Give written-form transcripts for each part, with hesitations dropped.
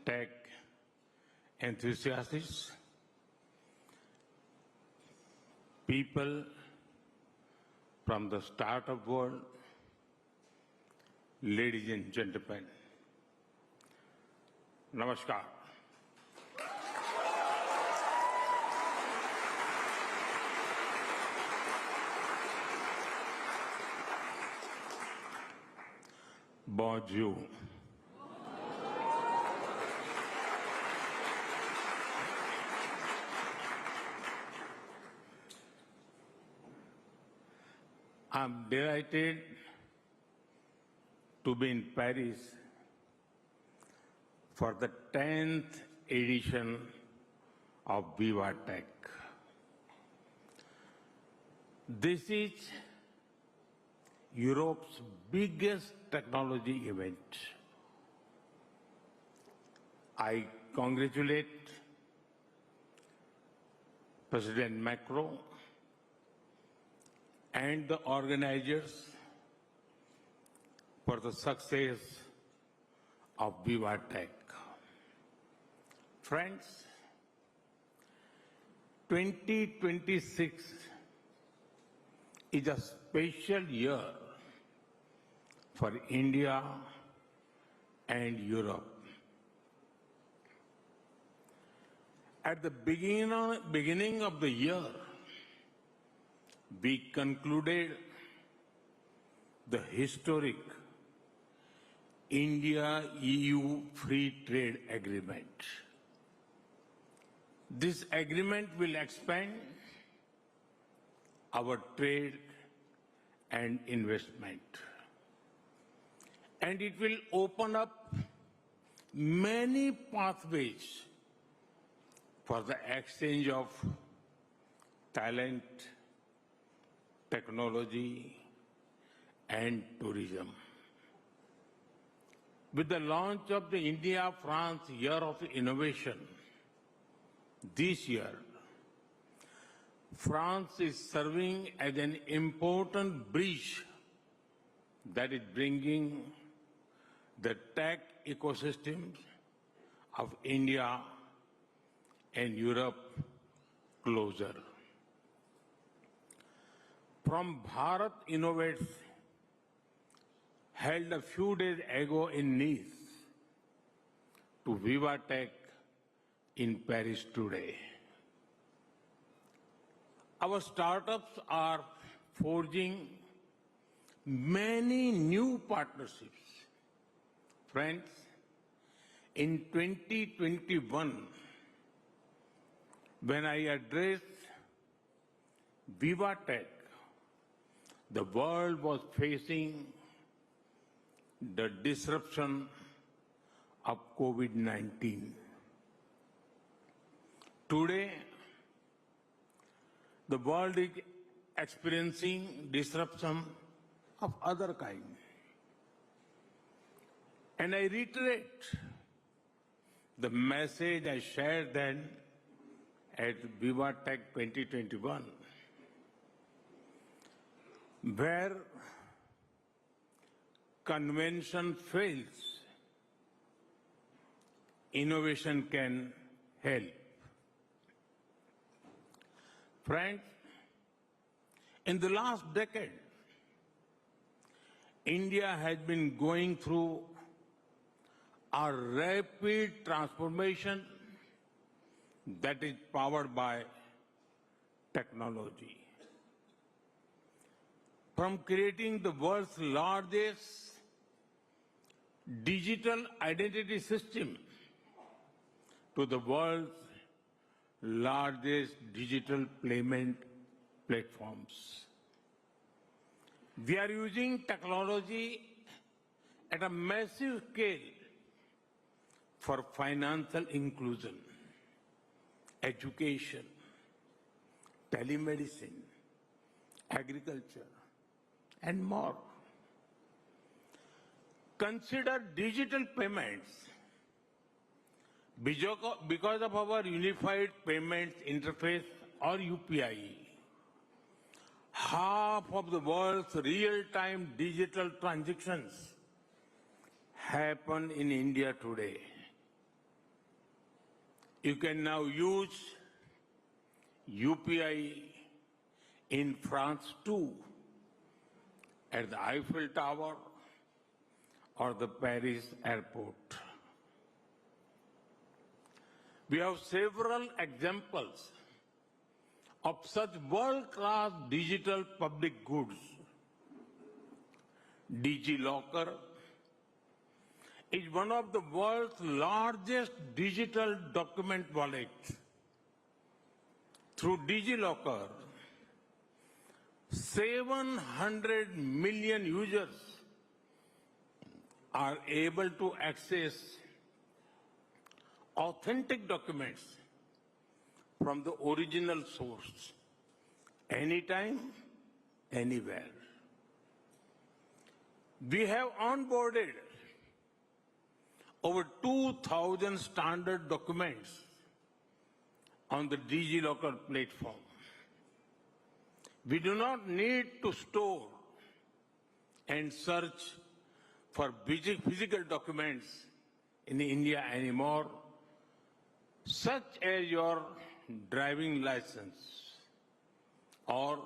tech enthusiasts, people from the startup world, ladies and gentlemen, Namaskar. Bonjour. I'm delighted to be in Paris for the 10th edition of Viva Tech. This is Europe's biggest technology event. I congratulate President Macron and the organizers for the success of Viva Tech. Friends, 2026 is a special year for India and Europe. At the beginning of the year, we concluded the historic India-EU Free Trade Agreement. This agreement will expand our trade and investment, and it will open up many pathways for the exchange of talent, technology, and tourism. With the launch of the India-France Year of Innovation this year, France is serving as an important bridge that is bringing the tech ecosystems of India and Europe closer. From Bharat Innovates, held a few days ago in Nice, to Viva Tech in Paris today. Our startups are forging many new partnerships. Friends, in 2021, when I addressed Viva Tech, the world was facing the disruption of COVID-19. Today, the world is experiencing disruption of other kind. And I reiterate the message I shared then at Viva Tech 2021, where convention fails, innovation can help. Friends, in the last decade, India has been going through a rapid transformation that is powered by technology. From creating the world's largest digital identity system to the world's largest digital payment platforms. We are using technology at a massive scale for financial inclusion, education, telemedicine, agriculture, and more. Consider digital payments. Because of our unified payments interface or UPI, half of the world's real-time digital transactions happen in India today. You can now use UPI in France too, at the Eiffel Tower or the Paris airport. We have several examples of such world-class digital public goods. DigiLocker is one of the world's largest digital document wallets. Through DigiLocker, 700 million users are able to access authentic documents from the original source, anytime, anywhere. We have onboarded over 2,000 standard documents on the DigiLocker platform. We do not need to store and search for physical documents in India anymore, such as your driving license or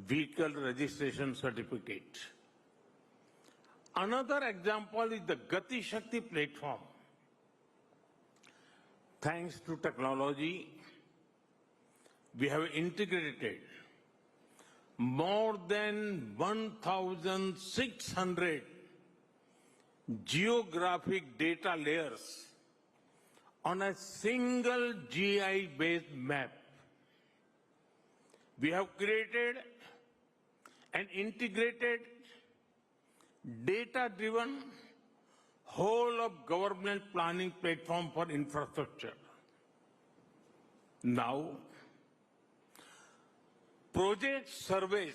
vehicle registration certificate. Another example is the Gati Shakti platform. Thanks to technology, we have integrated more than 1,600 geographic data layers on a single GI-based map. We have created an integrated, data-driven, whole of government planning platform for infrastructure. Now, project surveys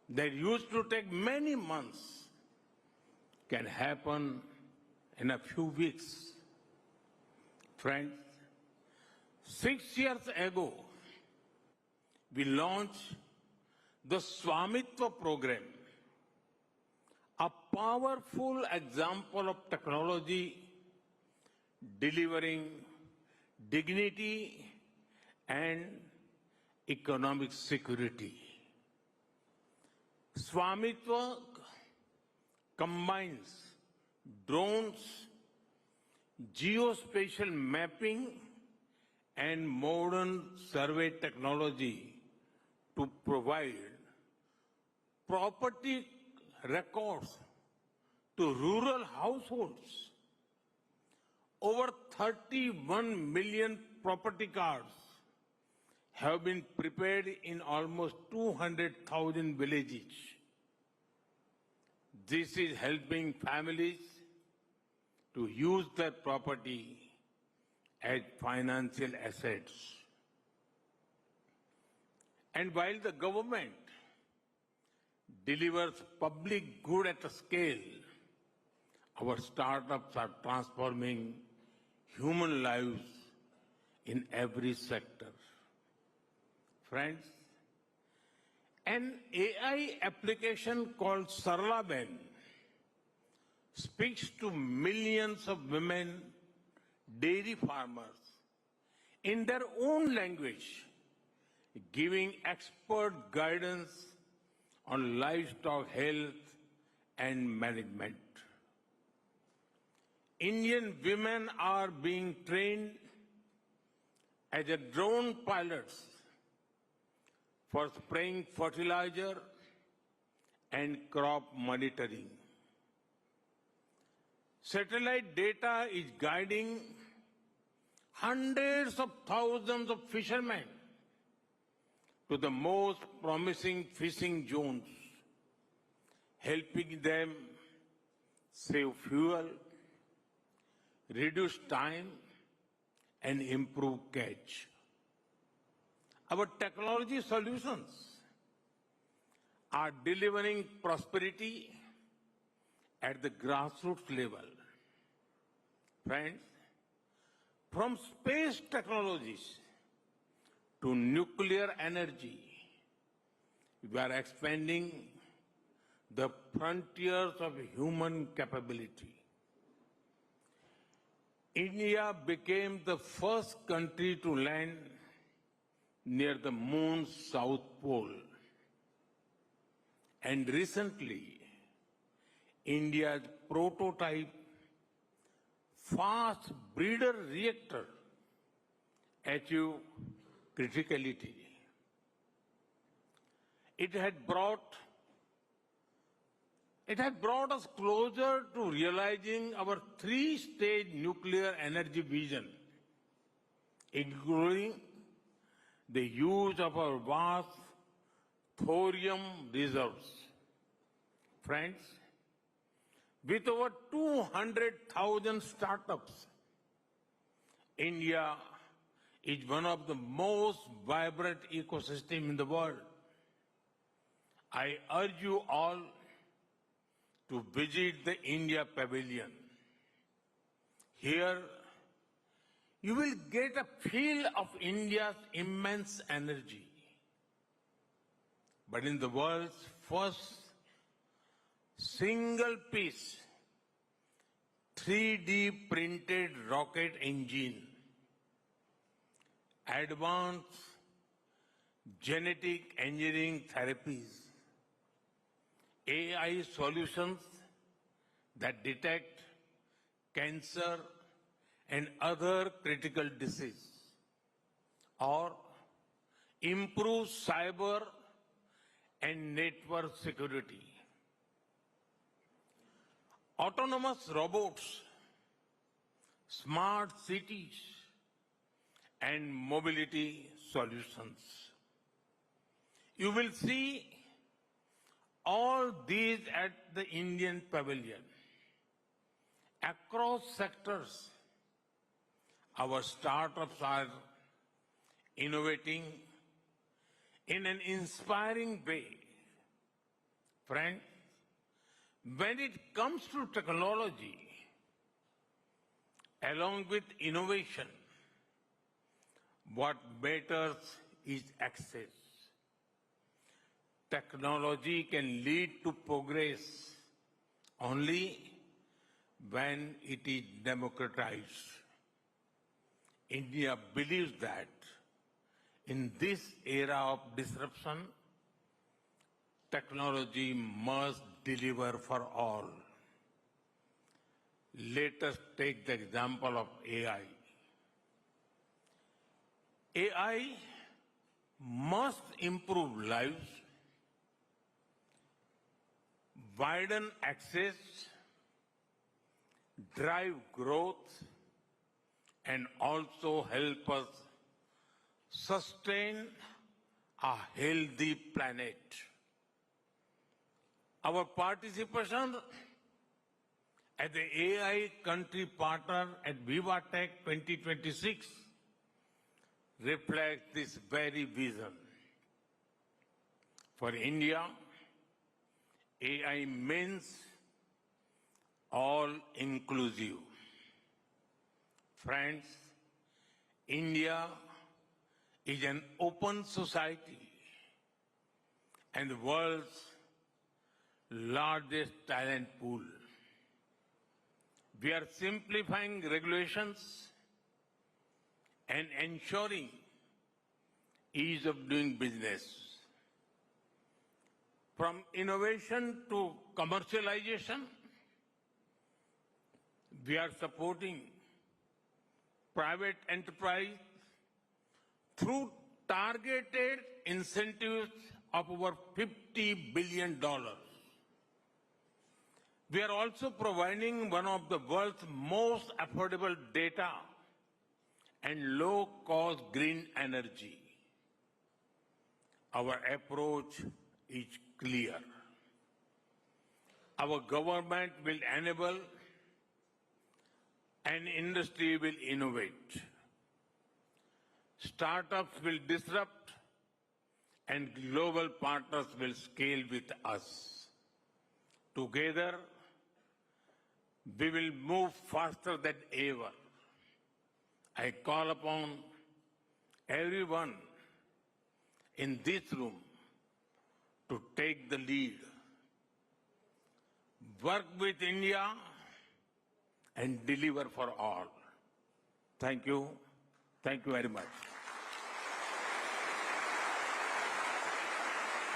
that used to take many months can happen in a few weeks. Friends, 6 years ago, we launched the Swamitva program, a powerful example of technology delivering dignity and economic security. Swamitva combines drones, geospatial mapping, and modern survey technology to provide property records to rural households. Over 31 million property cards have been prepared in almost 200,000 villages. This is helping families to use their property as financial assets. And while the government delivers public good at a scale, our startups are transforming human lives in every sector. Friends, an AI application called Sarlaben speaks to millions of women dairy farmers in their own language, giving expert guidance on livestock health and management. Indian women are being trained as a drone pilots for spraying fertilizer and crop monitoring. Satellite data is guiding hundreds of thousands of fishermen to the most promising fishing zones, helping them save fuel, reduce time, and improve catch. Our technology solutions are delivering prosperity at the grassroots level. Friends, from space technologies to nuclear energy, we are expanding the frontiers of human capability. India became the first country to land near the moon's south pole. And recently, India's prototype fast breeder reactor achieved criticality. It had brought us closer to realizing our three-stage nuclear energy vision, including the use of our vast thorium reserves. Friends, with over 200,000 startups, India is one of the most vibrant ecosystems in the world. I urge you all to visit the India Pavilion. Here, you will get a feel of India's immense energy. But in the world's first single-piece 3D printed rocket engine, advanced genetic engineering therapies, AI solutions that detect cancer and other critical diseases, or improve cyber and network security. Autonomous robots, smart cities, and mobility solutions. You will see all these at the Indian Pavilion. Across sectors, our startups are innovating in an inspiring way. Friends, when it comes to technology, along with innovation, what matters is access. Technology can lead to progress only when it is democratized. India believes that in this era of disruption, technology must deliver for all. Let us take the example of AI. AI must improve lives, widen access, drive growth, and also help us sustain a healthy planet. Our participation as the AI country partner at VivaTech 2026 reflects this very vision. For India, AI means all-inclusive. Friends, India is an open society and the world's largest talent pool. We are simplifying regulations and ensuring ease of doing business. From innovation to commercialization, we are supporting private enterprise through targeted incentives of over $50 billion. We are also providing one of the world's most affordable data and low-cost green energy. Our approach is clear. Our government will enable and industry will innovate. Startups will disrupt and global partners will scale with us. Together, we will move faster than ever. I call upon everyone in this room to take the lead, work with India and deliver for all. Thank you. Thank you very much.